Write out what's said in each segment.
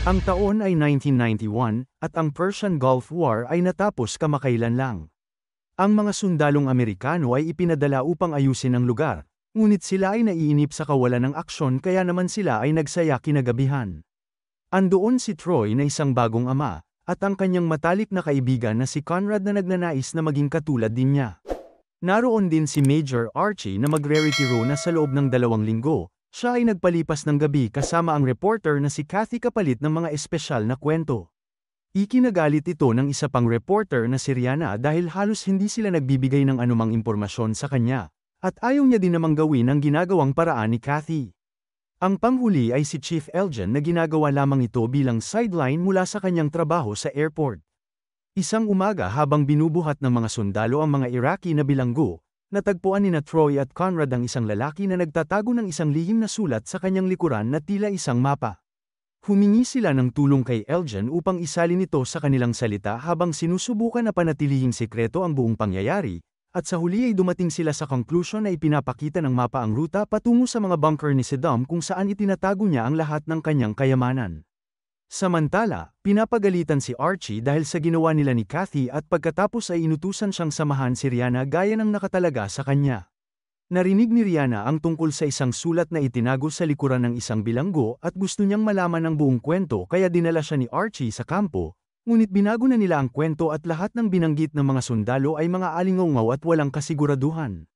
Ang taon ay 1991, at ang Persian Gulf War ay natapos kamakailan lang. Ang mga sundalong Amerikano ay ipinadala upang ayusin ang lugar, ngunit sila ay naiinip sa kawalan ng aksyon kaya naman sila ay nagsaya kinagabihan. Andoon si Troy na isang bagong ama, at ang kanyang matalik na kaibigan na si Conrad na nagnanais na maging katulad din niya. Naroon din si Major Archie na magre-retiro na sa loob ng 2 linggo. Siya ay nagpalipas ng gabi kasama ang reporter na si Kathy kapalit ng mga espesyal na kwento. Ikinagalit ito ng isa pang reporter na si Rihanna dahil halos hindi sila nagbibigay ng anumang impormasyon sa kanya, at ayaw niya din namang gawin ang ginagawang paraan ni Kathy. Ang panghuli ay si Chief Elgin na ginagawa lamang ito bilang sideline mula sa kanyang trabaho sa airport. Isang umaga habang binubuhat ng mga sundalo ang mga Iraqi na bilanggo, natagpuan ni Troy at Conrad ang isang lalaki na nagtatago ng isang lihim na sulat sa kanyang likuran na tila isang mapa. Humingi sila ng tulong kay Elgin upang isalin ito sa kanilang salita habang sinusubukan na panatilihing sekreto ang buong pangyayari, at sa huli ay dumating sila sa conclusion na ipinapakita ng mapa ang ruta patungo sa mga bunker ni Saddam kung saan itinatago niya ang lahat ng kanyang kayamanan. Samantala, pinapagalitan si Archie dahil sa ginawa nila ni Kathy at pagkatapos ay inutusan siyang samahan si Rihanna gaya ng nakatalaga sa kanya. Narinig ni Rihanna ang tungkol sa isang sulat na itinago sa likuran ng isang bilanggo at gusto niyang malaman ang buong kwento kaya dinala siya ni Archie sa kampo, ngunit binago na nila ang kwento at lahat ng binanggit ng mga sundalo ay mga alingaungaw at walang kasiguraduhan.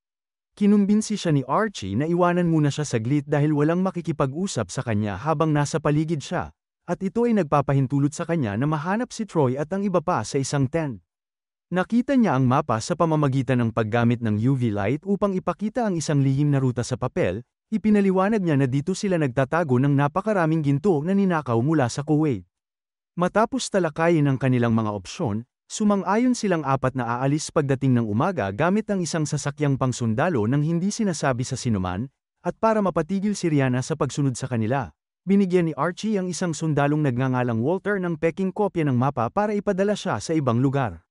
Kinumbinsi siya ni Archie na iwanan muna siya saglit dahil walang makikipag-usap sa kanya habang nasa paligid siya. At ito ay nagpapahintulot sa kanya na mahanap si Troy at ang iba pa sa isang tent. Nakita niya ang mapa sa pamamagitan ng paggamit ng UV light upang ipakita ang isang lihim na ruta sa papel, ipinaliwanag niya na dito sila nagtatago ng napakaraming ginto na ninakaw mula sa Kuwait. Matapos talakayin ang kanilang mga opsyon, sumang-ayon silang 4 na aalis pagdating ng umaga gamit ang isang sasakyang pangsundalo nang hindi sinasabi sa sinuman, at para mapatigil si Rihanna sa pagsunod sa kanila. Binigyan ni Archie ang isang sundalong nagngangalang Walter ng peking kopya ng mapa para ipadala siya sa ibang lugar.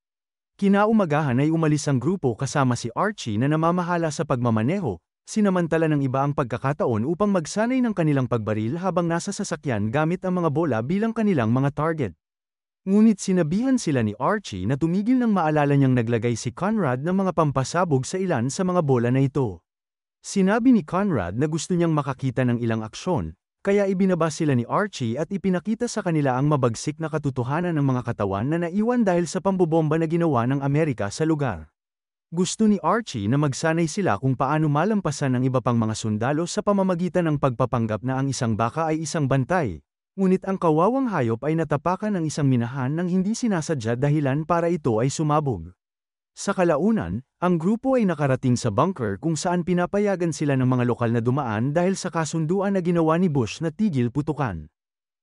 Kinaumagahan ay umalis ang grupo kasama si Archie na namamahala sa pagmamaneho, sinamantala ng iba ang pagkakataon upang magsanay ng kanilang pagbaril habang nasa sasakyan gamit ang mga bola bilang kanilang mga target. Ngunit sinabihan sila ni Archie na tumigil nang maalala niyang naglagay si Conrad ng mga pampasabog sa ilan sa mga bola na ito. Sinabi ni Conrad na gusto niyang makakita ng ilang aksyon, kaya ibinaba sila ni Archie at ipinakita sa kanila ang mabagsik na katotohanan ng mga katawan na naiwan dahil sa pambobomba na ginawa ng Amerika sa lugar. Gusto ni Archie na magsanay sila kung paano malampasan ng iba pang mga sundalo sa pamamagitan ng pagpapanggap na ang isang baka ay isang bantay, ngunit ang kawawang hayop ay natapakan ng isang minahan nang hindi sinasadya dahilan para ito ay sumabog. Sa kalaunan, ang grupo ay nakarating sa bunker kung saan pinapayagan sila ng mga lokal na dumaan dahil sa kasunduan na ginawa ni Bush na tigil putukan.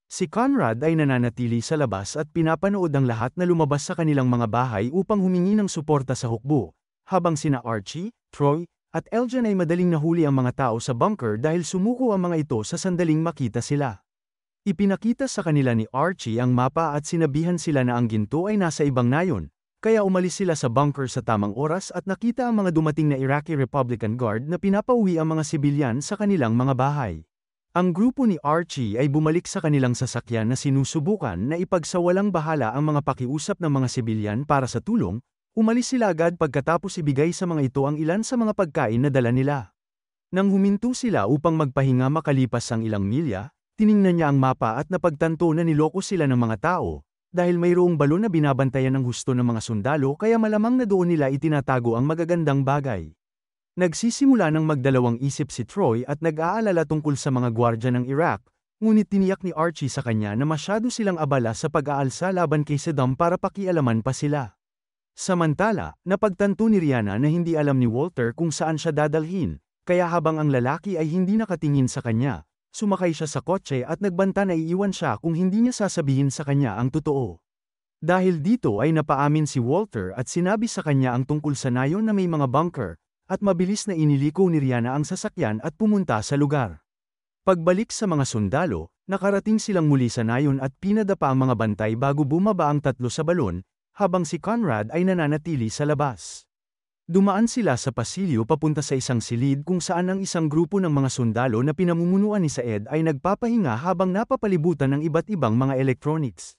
Si Conrad ay nananatili sa labas at pinapanood ang lahat na lumabas sa kanilang mga bahay upang humingi ng suporta sa hukbo, habang sina Archie, Troy, at Elgin ay madaling nahuli ang mga tao sa bunker dahil sumuko ang mga ito sa sandaling makita sila. Ipinakita sa kanila ni Archie ang mapa at sinabihan sila na ang ginto ay nasa ibang nayon. Kaya umalis sila sa bunker sa tamang oras at nakita ang mga dumating na Iraqi Republican Guard na pinapauwi ang mga sibilyan sa kanilang mga bahay. Ang grupo ni Archie ay bumalik sa kanilang sasakyan na sinusubukan na ipagsawalang bahala ang mga pakiusap ng mga sibilyan para sa tulong, umalis sila agad pagkatapos ibigay sa mga ito ang ilan sa mga pagkain na dala nila. Nang huminto sila upang magpahinga makalipas ang ilang milya, tiningnan niya ang mapa at napagtanto na niloko sila ng mga tao. Dahil mayroong balon na binabantayan ng husto ng mga sundalo kaya malamang na doon nila itinatago ang magagandang bagay. Nagsisimula ng magdalawang isip si Troy at nag-aalala tungkol sa mga gwardya ng Iraq, ngunit tiniyak ni Archie sa kanya na masyado silang abala sa pag-aalsa laban kay Saddam para pakialaman pa sila. Samantala, napagtanto ni Rihanna na hindi alam ni Walter kung saan siya dadalhin, kaya habang ang lalaki ay hindi nakatingin sa kanya, sumakay siya sa kotse at nagbanta na iiwan siya kung hindi niya sasabihin sa kanya ang totoo. Dahil dito ay napaamin si Walter at sinabi sa kanya ang tungkol sa nayon na may mga bunker, at mabilis na iniliko ni Rihanna ang sasakyan at pumunta sa lugar. Pagbalik sa mga sundalo, nakarating silang muli sa nayon at pinadapa ang mga bantay bago bumaba ang 3 sa balon, habang si Conrad ay nananatili sa labas. Dumaan sila sa pasilyo papunta sa isang silid kung saan ang isang grupo ng mga sundalo na pinamumunuan ni Saed ay nagpapahinga habang napapalibutan ng iba't ibang mga electronics.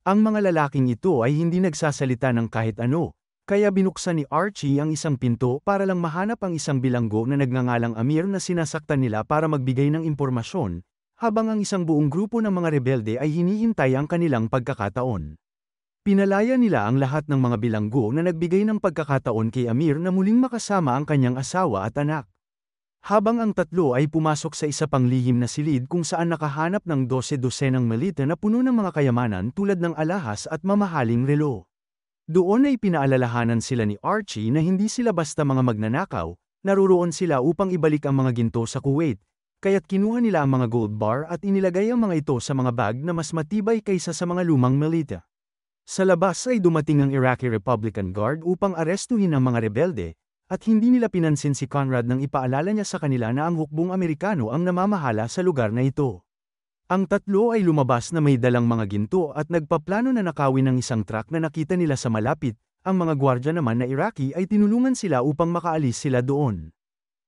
Ang mga lalaking ito ay hindi nagsasalita ng kahit ano, kaya binuksan ni Archie ang isang pinto para lang mahanap ang isang bilanggo na nagngangalang Amir na sinasaktan nila para magbigay ng impormasyon, habang ang isang buong grupo ng mga rebelde ay hinihintay ang kanilang pagkakataon. Pinalaya nila ang lahat ng mga bilanggo na nagbigay ng pagkakataon kay Amir na muling makasama ang kanyang asawa at anak. Habang ang tatlo ay pumasok sa isa pang lihim na silid kung saan nakahanap ng 12 dosenang malita na puno ng mga kayamanan tulad ng alahas at mamahaling relo. Doon ay pinaalalahanan sila ni Archie na hindi sila basta mga magnanakaw, naruroon sila upang ibalik ang mga ginto sa Kuwait, kaya't kinuha nila ang mga gold bar at inilagay ang mga ito sa mga bag na mas matibay kaysa sa mga lumang malita. Sa labas ay dumating ang Iraqi Republican Guard upang arestuhin ang mga rebelde, at hindi nila pinansin si Conrad nang ipaalala niya sa kanila na ang hukbong Amerikano ang namamahala sa lugar na ito. Ang tatlo ay lumabas na may dalang mga ginto at nagpaplano na nakawin ng isang truck na nakita nila sa malapit, ang mga gwardya naman na Iraqi ay tinulungan sila upang makaalis sila doon.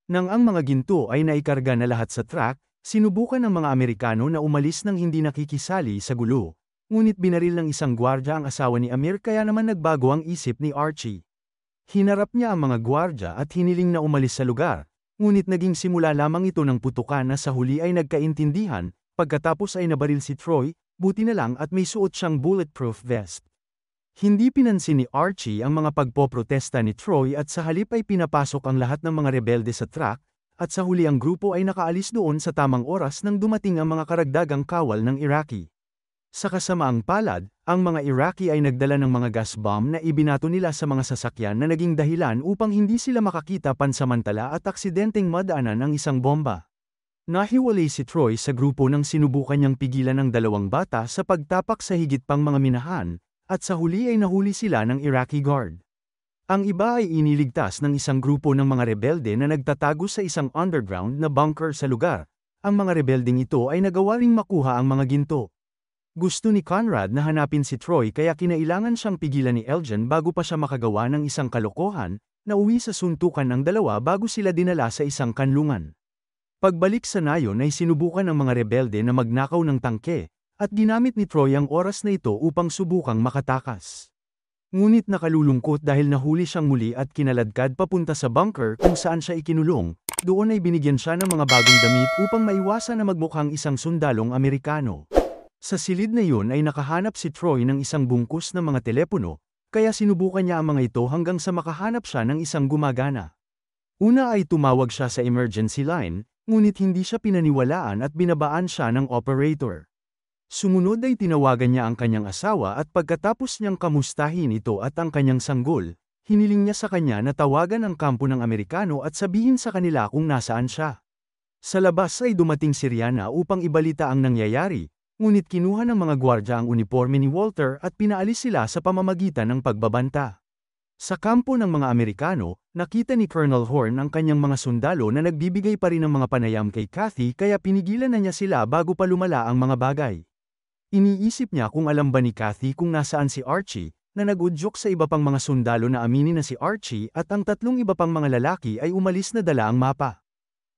Nang ang mga ginto ay naikarga na lahat sa truck, sinubukan ng mga Amerikano na umalis nang hindi nakikisali sa gulo. Ngunit binaril ng isang gwardya ang asawa ni Amir kaya naman nagbago ang isip ni Archie. Hinarap niya ang mga gwardya at hiniling na umalis sa lugar, ngunit naging simula lamang ito ng putukan na sa huli ay nagkaintindihan, pagkatapos ay nabaril si Troy, buti na lang at may suot siyang bulletproof vest. Hindi pinansin ni Archie ang mga pagpoprotesta ni Troy at sa halip ay pinapasok ang lahat ng mga rebelde sa truck, at sa huli ang grupo ay nakaalis doon sa tamang oras nang dumating ang mga karagdagang kawal ng Iraqi. Sa kasamaang palad, ang mga Iraqi ay nagdala ng mga gas bomb na ibinato nila sa mga sasakyan na naging dahilan upang hindi sila makakita pansamantala at aksidenteng madaanan ang isang bomba. Nahiwalay si Troy sa grupo nang sinubukan niyang pigilan ng dalawang bata sa pagtapak sa higit pang mga minahan, at sa huli ay nahuli sila ng Iraqi Guard. Ang iba ay iniligtas ng isang grupo ng mga rebelde na nagtatago sa isang underground na bunker sa lugar. Ang mga rebeldeng ito ay nagawa ring makuha ang mga ginto. Gusto ni Conrad na hanapin si Troy kaya kinailangan siyang pigilan ni Elgin bago pa siya makagawa ng isang kalokohan, na uwi sa suntukan ng dalawa bago sila dinala sa isang kanlungan. Pagbalik sa nayon ay sinubukan ng mga rebelde na magnakaw ng tangke, at ginamit ni Troy ang oras na ito upang subukang makatakas. Ngunit nakalulungkot dahil nahuli siyang muli at kinaladkad papunta sa bunker kung saan siya ikinulong, doon ay binigyan siya ng mga bagong damit upang maiwasan na magmukhang isang sundalong Amerikano. Sa silid na yun ay nakahanap si Troy ng isang bungkus ng mga telepono, kaya sinubukan niya ang mga ito hanggang sa makahanap siya ng isang gumagana. Una ay tumawag siya sa emergency line, ngunit hindi siya pinaniwalaan at binabaan siya ng operator. Sumunod ay tinawagan niya ang kanyang asawa at pagkatapos niyang kamustahin ito at ang kanyang sanggol, hiniling niya sa kanya na tawagan ang kampo ng Amerikano at sabihin sa kanila kung nasaan siya. Sa labas ay dumating si Rihanna upang ibalita ang nangyayari, ngunit kinuha ng mga gwardya ang uniforme ni Walter at pinaalis sila sa pamamagitan ng pagbabanta. Sa kampo ng mga Amerikano, nakita ni Colonel Horn ang kanyang mga sundalo na nagbibigay pa rin ng mga panayam kay Kathy kaya pinigilan na niya sila bago pa lumala ang mga bagay. Iniisip niya kung alam ba ni Kathy kung nasaan si Archie, na nag-udyok sa iba pang mga sundalo na aminin na si Archie at ang tatlong iba pang mga lalaki ay umalis na dala ang mapa.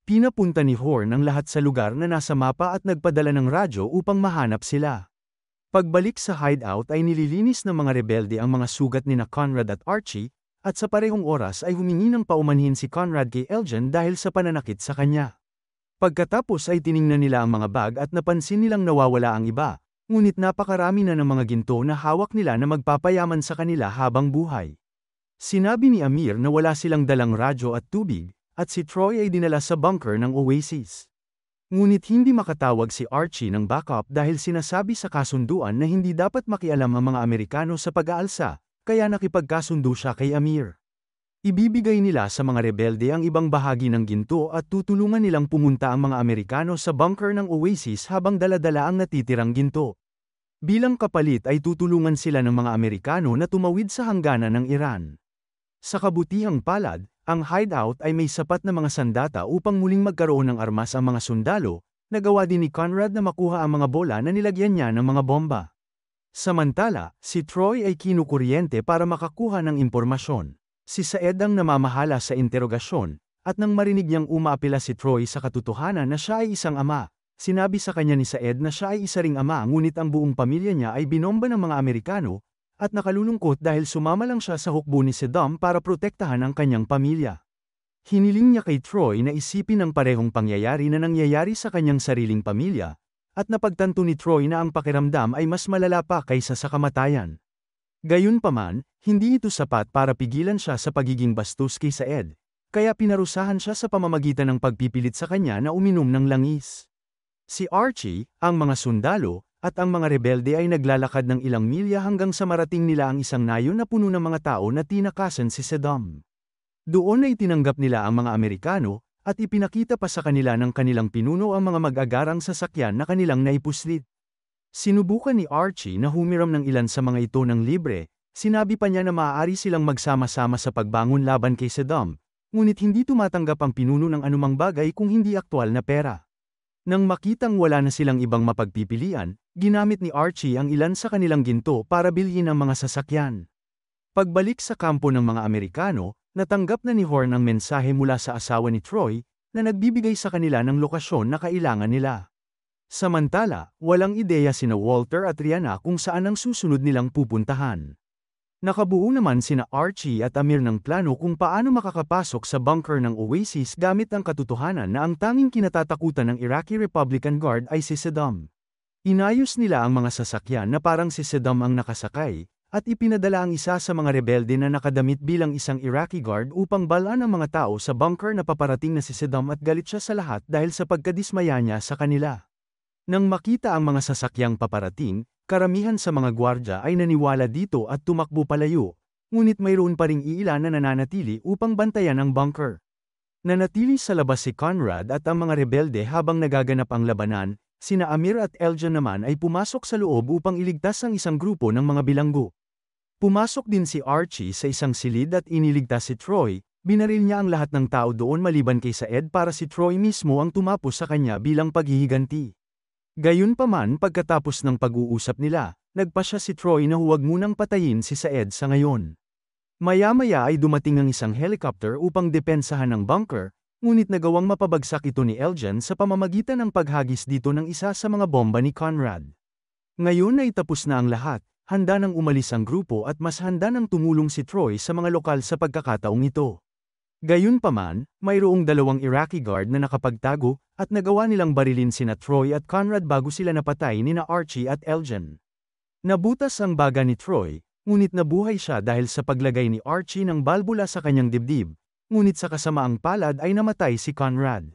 Pinapunta ni Horn ang lahat sa lugar na nasa mapa at nagpadala ng radyo upang mahanap sila. Pagbalik sa hideout ay nililinis ng mga rebelde ang mga sugat ni na Conrad at Archie, at sa parehong oras ay humingi ng paumanhin si Conrad kay Elgin dahil sa pananakit sa kanya. Pagkatapos ay tiningnan nila ang mga bag at napansin nilang nawawala ang iba, ngunit napakarami na ng mga ginto na hawak nila na magpapayaman sa kanila habang buhay. Sinabi ni Amir na wala silang dalang radyo at tubig, at si Troy ay dinala sa bunker ng Oasis. Ngunit hindi makatawag si Archie ng backup dahil sinasabi sa kasunduan na hindi dapat makialam ang mga Amerikano sa pag-aalsa, kaya nakipagkasundo siya kay Amir. Ibibigay nila sa mga rebelde ang ibang bahagi ng ginto at tutulungan nilang pumunta ang mga Amerikano sa bunker ng Oasis habang dala-dala ang natitirang ginto. Bilang kapalit ay tutulungan sila ng mga Amerikano na tumawid sa hangganan ng Iran. Sa kabutihang palad, ang hideout ay may sapat na mga sandata upang muling magkaroon ng armas ang mga sundalo, nagawa din ni Conrad na makuha ang mga bola na nilagyan niya ng mga bomba. Samantala, si Troy ay kinukuryente para makakuha ng impormasyon. Si Saed ang namamahala sa interogasyon, at nang marinig niyang umaapela si Troy sa katotohanan na siya ay isang ama, sinabi sa kanya ni Saed na siya ay isa ring ama ngunit ang buong pamilya niya ay binomba ng mga Amerikano, at nakalulungkot dahil sumama lang siya sa hukbo ni Saddam para protektahan ang kanyang pamilya. Hiniling niya kay Troy na isipin ang parehong pangyayari na nangyayari sa kanyang sariling pamilya, at napagtanto ni Troy na ang pakiramdam ay mas malala pa kaysa sa kamatayan. Gayunpaman, hindi ito sapat para pigilan siya sa pagiging bastos kay Saed, kaya pinarusahan siya sa pamamagitan ng pagpipilit sa kanya na uminom ng langis. Si Archie, ang mga sundalo, at ang mga rebelde ay naglalakad ng ilang milya hanggang sa marating nila ang isang nayon na puno ng mga tao na tinakasan si Saddam. Doon ay tinanggap nila ang mga Amerikano, at ipinakita pa sa kanila ng kanilang pinuno ang mga mag-agarang sasakyan na kanilang naipuslit. Sinubukan ni Archie na humiram ng ilan sa mga ito ng libre, sinabi pa niya na maaari silang magsama-sama sa pagbangon laban kay Saddam, ngunit hindi tumatanggap ang pinuno ng anumang bagay kung hindi aktwal na pera. Nang makitang wala na silang ibang mapagpipilian, ginamit ni Archie ang ilan sa kanilang ginto para bilhin ang mga sasakyan. Pagbalik sa kampo ng mga Amerikano, natanggap na ni Horn ang mensahe mula sa asawa ni Troy, na nagbibigay sa kanila ng lokasyon na kailangan nila. Samantala, walang ideya sina Walter at Rihanna kung saan ang susunod nilang pupuntahan. Nakabuo naman sina Archie at Amir ng plano kung paano makakapasok sa bunker ng Oasis gamit ang katotohanan na ang tanging kinatatakutan ng Iraqi Republican Guard ay si Saddam. Inayos nila ang mga sasakyan na parang si Saddam ang nakasakay, at ipinadala ang isa sa mga rebelde na nakadamit bilang isang Iraqi guard upang balaan ang mga tao sa bunker na paparating na si Saddam at galit siya sa lahat dahil sa pagkadismaya niya sa kanila. Nang makita ang mga sasakyang paparating, karamihan sa mga gwardya ay naniwala dito at tumakbo palayo, ngunit mayroon pa ring iilan na nananatili upang bantayan ang bunker. Nanatili sa labas si Conrad at ang mga rebelde habang nagaganap ang labanan, sina Amir at Eljan naman ay pumasok sa loob upang iligtas ang isang grupo ng mga bilanggo. Pumasok din si Archie sa isang silid at iniligtas si Troy, binaril niya ang lahat ng tao doon maliban kay Saed para si Troy mismo ang tumapos sa kanya bilang paghihiganti. Gayunpaman pagkatapos ng pag-uusap nila, nagpasya si Troy na huwag munang patayin si Saed sa ngayon. Maya-maya ay dumating ang isang helicopter upang depensahan ang bunker, ngunit nagawang mapabagsak ito ni Eljan sa pamamagitan ng paghagis dito ng isa sa mga bomba ni Conrad. Ngayon ay tapos na ang lahat. Handa nang umalis ang grupo at mas handa nang tumulong si Troy sa mga lokal sa pagkakataong ito. Gayunpaman, mayroong dalawang Iraqi guard na nakapagtago, at nagawa nilang barilin sina Troy at Conrad bago sila napatay nina Archie at Eljan. Nabutas ang baga ni Troy, ngunit nabuhay siya dahil sa paglagay ni Archie ng balbula sa kanyang dibdib, ngunit sa kasamaang palad ay namatay si Conrad.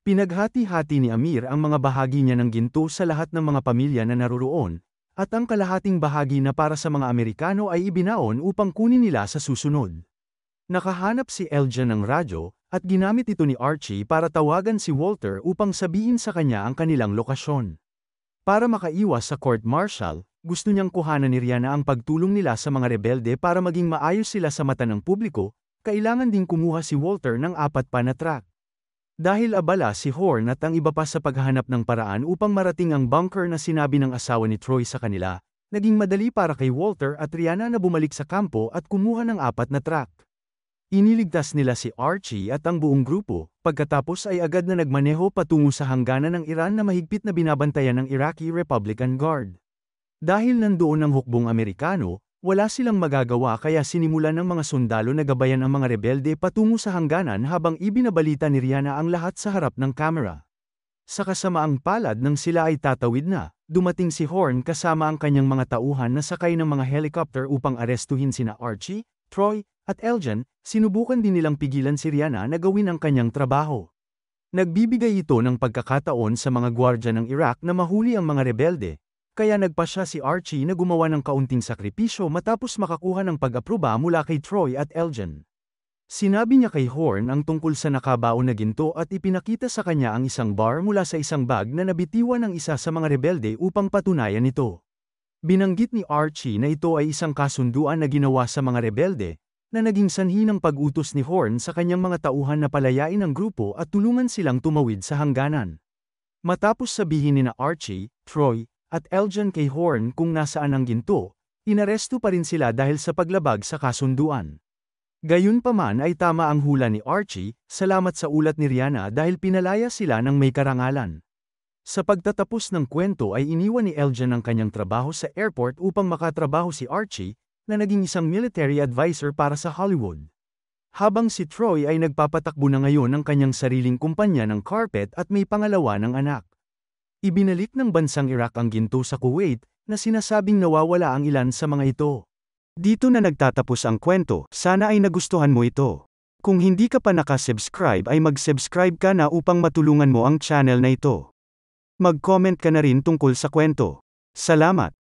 Pinaghati-hati ni Amir ang mga bahagi niya ng ginto sa lahat ng mga pamilya na naroroon, at ang kalahating bahagi na para sa mga Amerikano ay ibinaon upang kunin nila sa susunod. Nakahanap si Eljan ng radyo, at ginamit ito ni Archie para tawagan si Walter upang sabihin sa kanya ang kanilang lokasyon. Para makaiwas sa court-martial, gusto niyang kuhanan ni Rihanna ang pagtulong nila sa mga rebelde para maging maayos sila sa mata ng publiko, kailangan ding kumuha si Walter ng 4 pa na truck. Dahil abala si Horn at ang iba pa sa paghahanap ng paraan upang marating ang bunker na sinabi ng asawa ni Troy sa kanila, naging madali para kay Walter at Rihanna na bumalik sa kampo at kumuha ng 4 na truck. Iniligtas nila si Archie at ang buong grupo, pagkatapos ay agad na nagmaneho patungo sa hangganan ng Iran na mahigpit na binabantayan ng Iraqi Republican Guard. Dahil nandoon ang hukbong Amerikano, wala silang magagawa kaya sinimulan ng mga sundalo na gabayan ang mga rebelde patungo sa hangganan habang ibinabalita ni Rihanna ang lahat sa harap ng kamera. Sa kasamaang palad nang sila ay tatawid na, dumating si Horn kasama ang kanyang mga tauhan na sakay ng mga helicopter upang arestuhin sina Archie, Troy, at Eljan. Sinubukan din nilang pigilan si Rihanna na gawin ang kanyang trabaho. Nagbibigay ito ng pagkakataon sa mga gwardya ng Iraq na mahuli ang mga rebelde, kaya nagpasya si Archie na gumawa ng kaunting sakripisyo matapos makakuha ng pag-aproba mula kay Troy at Eljan. Sinabi niya kay Horn ang tungkol sa nakabaon na ginto at ipinakita sa kanya ang isang bar mula sa isang bag na nabitiwan ng isa sa mga rebelde upang patunayan ito. Binanggit ni Archie na ito ay isang kasunduan na ginawa sa mga rebelde, na naging sanhi ng pag-utos ni Horn sa kanyang mga tauhan na palayain ang grupo at tulungan silang tumawid sa hangganan. Matapos sabihin ni Archie, Troy, at Eljan kay Horn kung nasaan ang ginto, inaresto pa rin sila dahil sa paglabag sa kasunduan. Gayunpaman ay tama ang hula ni Archie, salamat sa ulat ni Rihanna dahil pinalaya sila ng may karangalan. Sa pagtatapos ng kwento ay iniwan ni Eljan ang kanyang trabaho sa airport upang makatrabaho si Archie, na naging isang military advisor para sa Hollywood. Habang si Troy ay nagpapatakbo na ngayon ng kanyang sariling kumpanya ng carpet at may pangalawa ng anak. Ibinalik ng bansang Iraq ang ginto sa Kuwait, na sinasabing nawawala ang ilan sa mga ito. Dito na nagtatapos ang kwento, sana ay nagustuhan mo ito. Kung hindi ka pa nakasubscribe ay mag-subscribe ka na upang matulungan mo ang channel na ito. Mag-comment ka na rin tungkol sa kwento. Salamat!